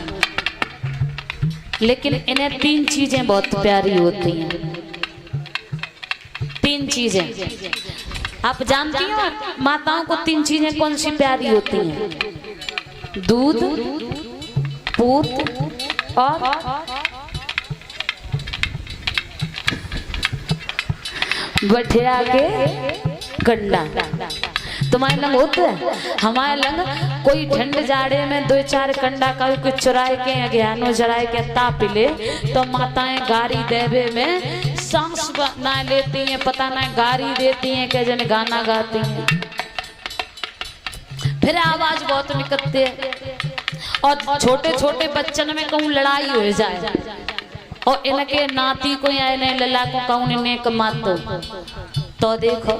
लेकिन इन्हें 3 चीजें बहुत प्यारी होती हैं। 3 चीजें आप जानती हो, माताओं को 3 चीजें कौन सी प्यारी होती हैं? दूध, पूत और बठिया के कंडा। तुम्हारे लंग होते है, हमारे लंग कोई ठंड जाड़े में 2-4 कंडा का कुछ चुराए के अज्ञानो जराए के ताप ले तो माताएं गारी देवे में सांस ना लेती हैं, पता ना गारी देती हैं कि जन गाना गाती हैं, फिर आवाज बहुत निकलती है। और छोटे छोटे बच्चन में कहूँ लड़ाई हो जाए और इनके नाती को या इन्हें लला को कहूँ इन्हें कमातो तो देखो,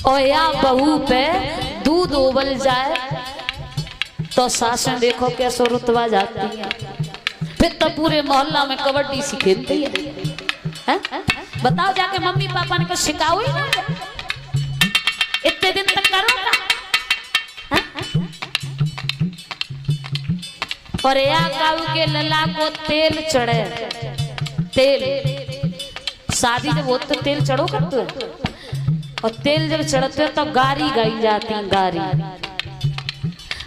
और या बहू पे दूध उबल जाए तो सासें देखो कैसे रुतवा जाती है। फिर तो पूरे मोहल्ला में कबड्डी सी खेलती है। बताओ जाके मम्मी पापा ने कुछ सिखाओ ही ना, इतने दिन तक करो ना। और या काऊ के लला को तेल चढ़े, तेल शादी जब हो तो तेल चढ़ो करते हो, और तेल जब चढ़ते तो गारी गाई जाती, गारी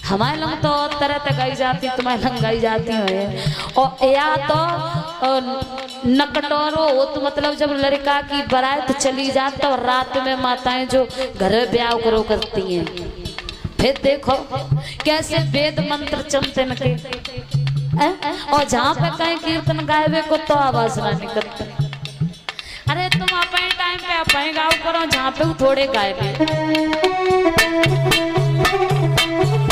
हमारे लंग तो तरह तक गाई जाती, तुम्हारे लंग गाई जाती है। और या तो नकटोरो हो तो मतलब जब लड़का की बारात चली जाती तो रात में माताएं जो घर ब्याह करो करती हैं, फिर देखो कैसे वेद मंत्र चमते न के, और जहाँ पे कहीं कीर्तन गायवे को तो आवाज ना निकलती। अरे तुम अपने टाइम पे अपने गाँव करो जहाँ पे वो थोड़े गायवे।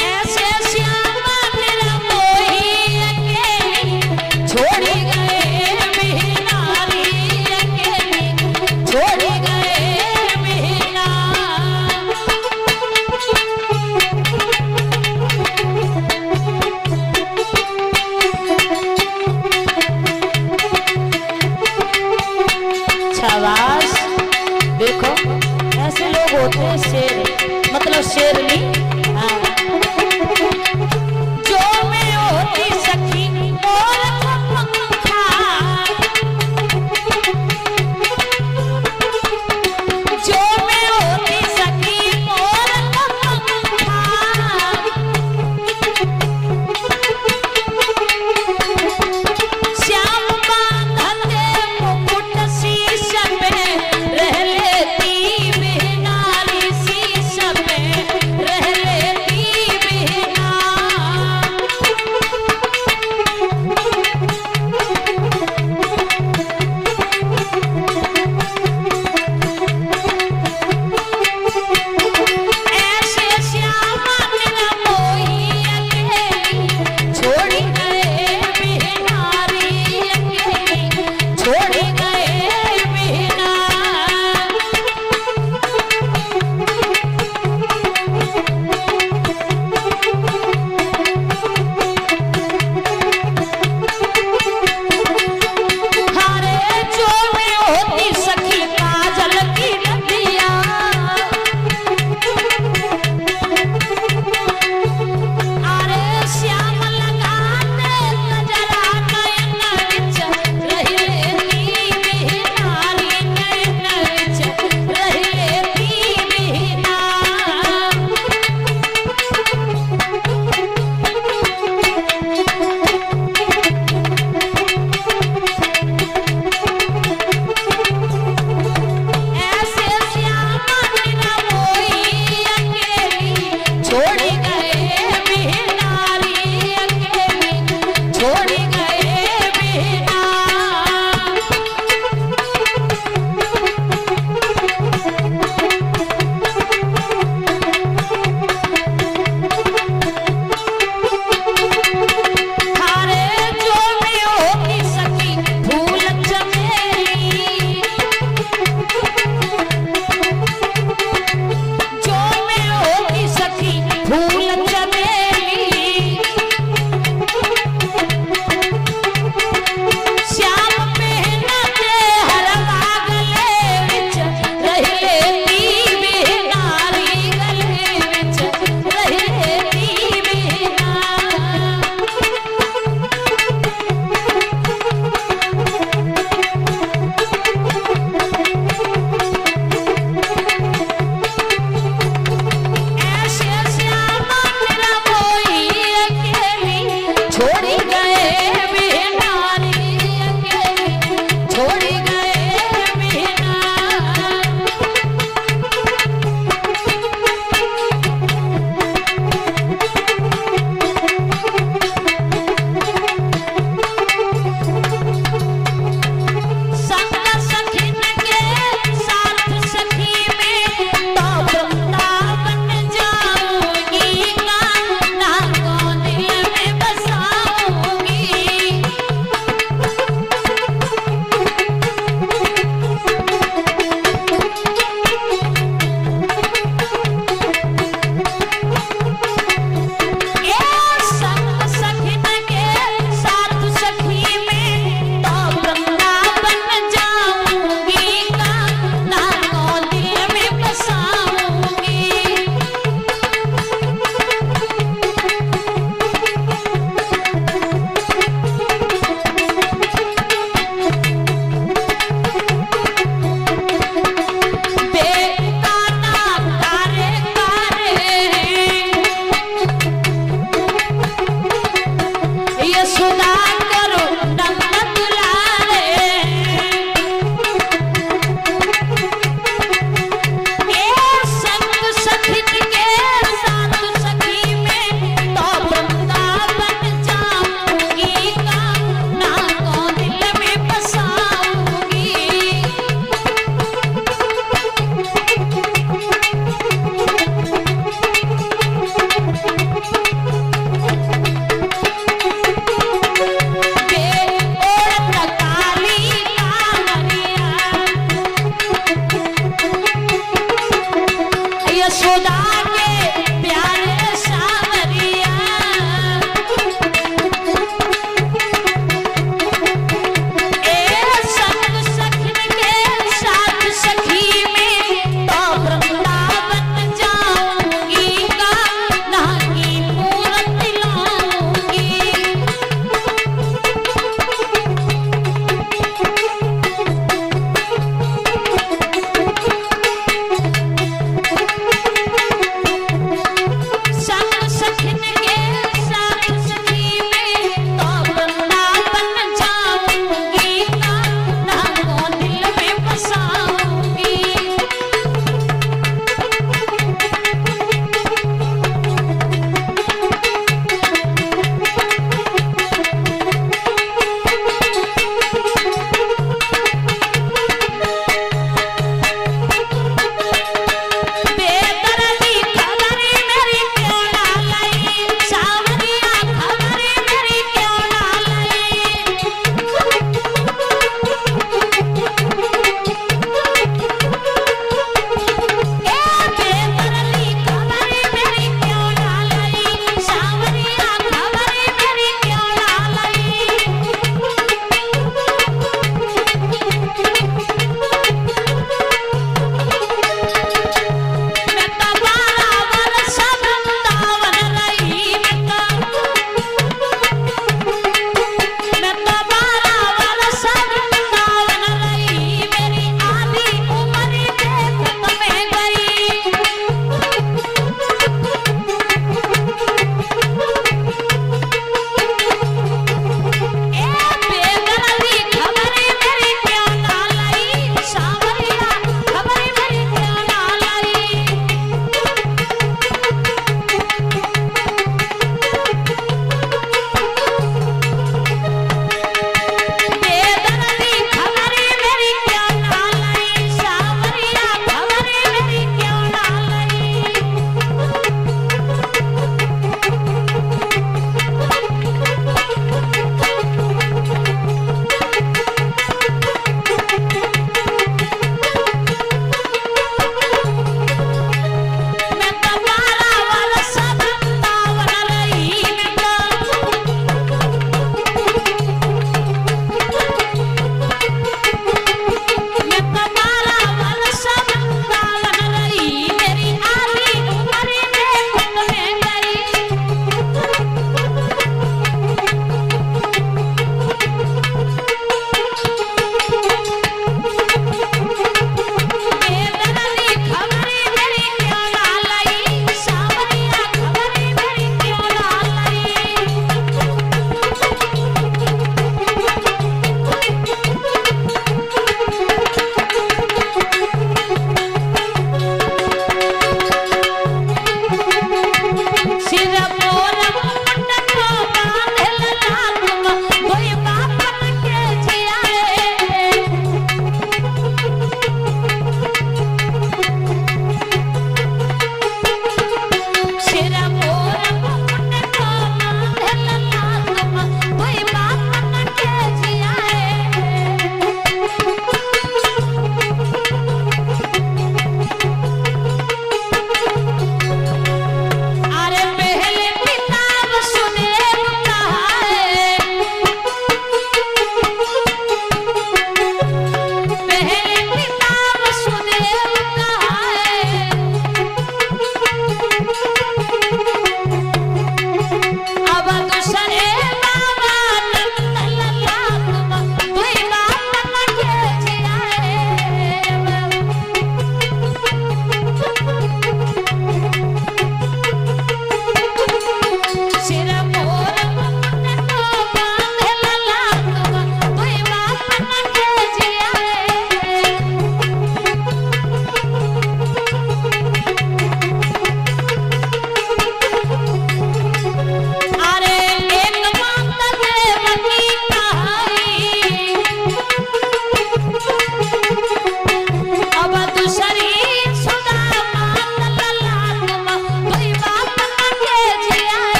ऐसे श्यामा तेरा कोई अकेली छोड़ी गए बिहारी, अकेली छोड़ी गए बिहारी।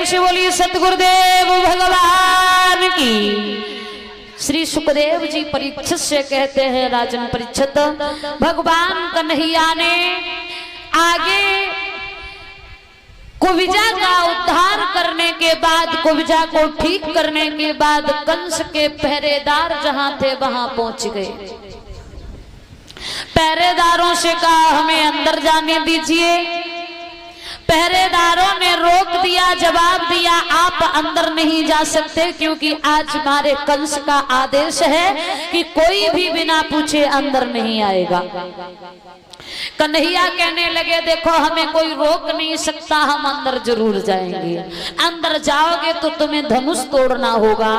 से बोलिए सतगुरुदेव भगवान की। श्री सुखदेव जी परीक्षित से कहते हैं, राजन परीक्षित, भगवान कन्हैया ने आगे कुब्जा का उद्धार करने के बाद, कुब्जा को ठीक करने के बाद कंस के पहरेदार जहां थे वहां पहुंच गए। पहरेदारों से कहा हमें अंदर जाने दीजिए। पहरेदारों ने रोक दिया, जवाब दिया आप अंदर नहीं जा सकते, क्योंकि आज हमारे कंस का आदेश है कि कोई भी बिना पूछे अंदर नहीं आएगा। कन्हैया कहने लगे देखो हमें कोई रोक नहीं सकता, हम अंदर जरूर जाएंगे। अंदर जाओगे तो तुम्हें धनुष तोड़ना होगा।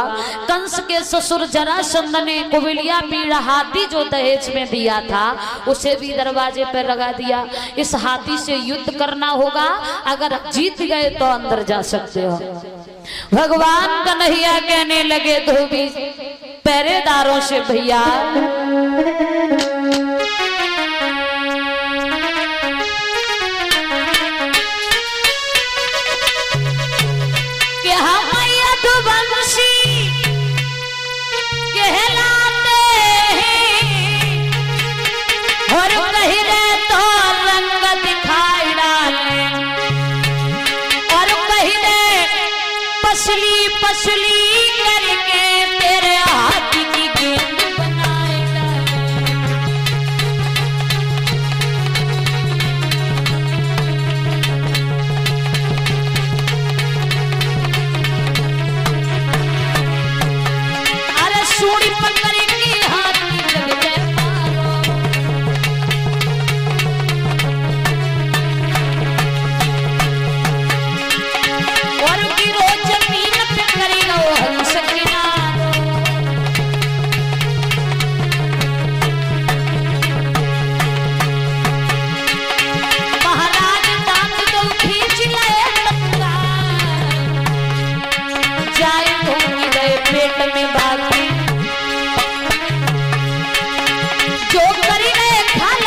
कंस के ससुर जरासंध ने कुबिलिया पीड़ा हाथी जो दहेज में दिया था उसे भी दरवाजे पर लगा दिया। इस हाथी से युद्ध करना होगा, अगर जीत गए तो अंदर जा सकते हो। भगवान कन्हैया कहने लगे धोबी पहरेदारों से, भैया पसली पसली करके तेरे हाथी की गेंद बनाएगा। अरे सूड़ी पकड़ के हाथी लग जाए और गिरो जमीन पे करेगा वो हंस किनारो। महाराज दांत तो खींच लाए जाए घूम गए पेट में बाकी जो करी गए खाल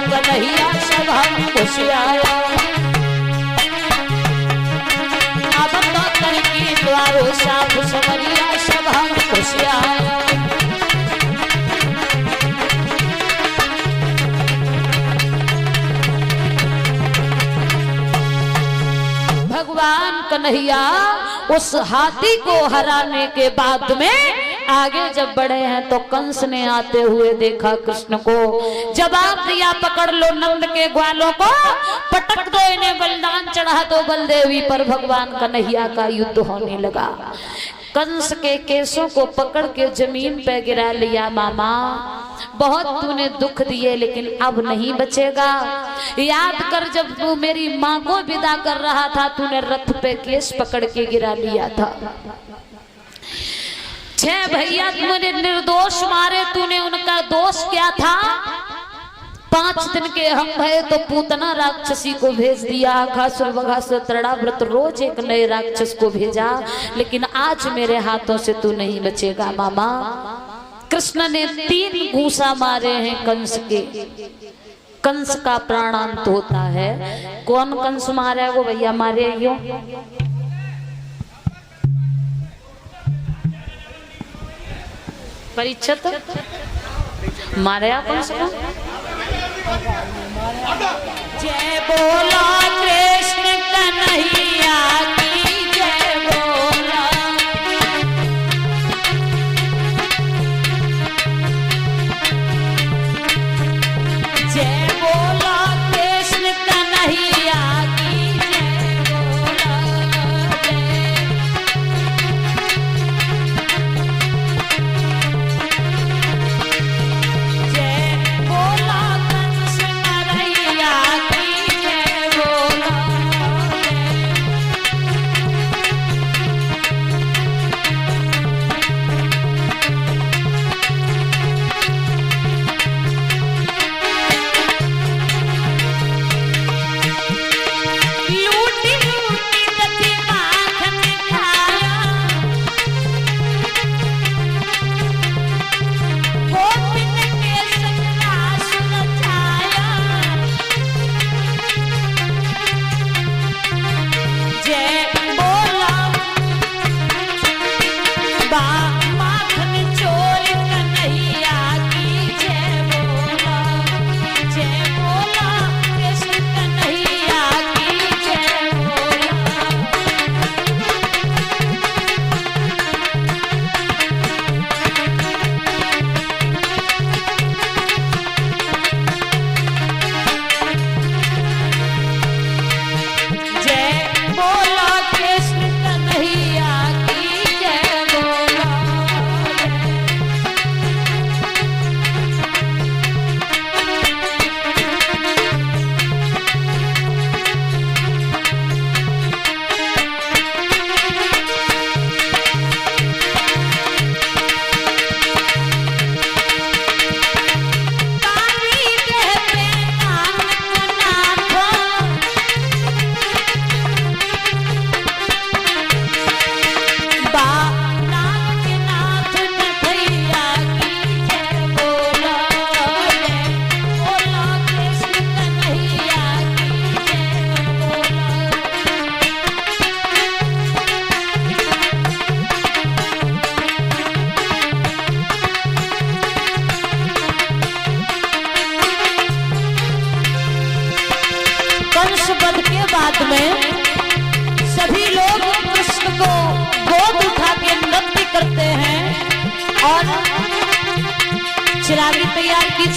कन्हैया सभा में घुस आया। अब तो करके द्वारों साफ सवरिया सभा में घुस आया। भगवान कन्हैया उस हाथी को हराने के बाद में आगे जब बढ़े हैं तो कंस ने आते हुए देखा कृष्ण को, जवाब दिया पकड़ लो नंद के ग्वालों को, पटक दो इन्हें, बलिदान चढ़ा दो बलदेवी पर। भगवान कन्हैया का युद्ध होने लगा। कंस के केसों को पकड़ के जमीन पे गिरा लिया। मामा बहुत तूने दुख दिए लेकिन अब नहीं बचेगा। याद कर जब तू मेरी माँ को विदा कर रहा था तूने रथ पे केस पकड़ के गिरा लिया था। 6 भैया तूने निर्दोष मारे, तूने उनका दोष क्या था? 5 दिन के हम भय तो पूतना राक्षसी को भेज दिया। घासुर बघासुर तृणाव्रत रोज एक नए राक्षस को भेजा, लेकिन आज मेरे हाथों से तू नहीं बचेगा। मामा कृष्ण ने 3 घूसा मारे हैं कंस के। कंस का प्राणांत होता है। कौन कंस मारे वो भैया मारे यो परीक्षित मारे कंस को। जय बोला कृष्ण कन्हैया की जय बोला। जय बोला कृष्ण कन्हैया की जय बोला। जय बोला कंस कन्हैया की जय बोला।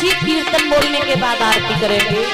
जी कीर्तन बोलने के बाद आरती करेंगे।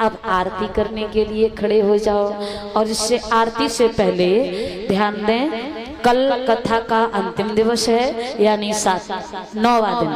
अब आरती करने के लिए खड़े हो जाओ। और इससे आरती से पहले ध्यान दें, कल कथा का अंतिम दिवस है, यानी 9वां दिन।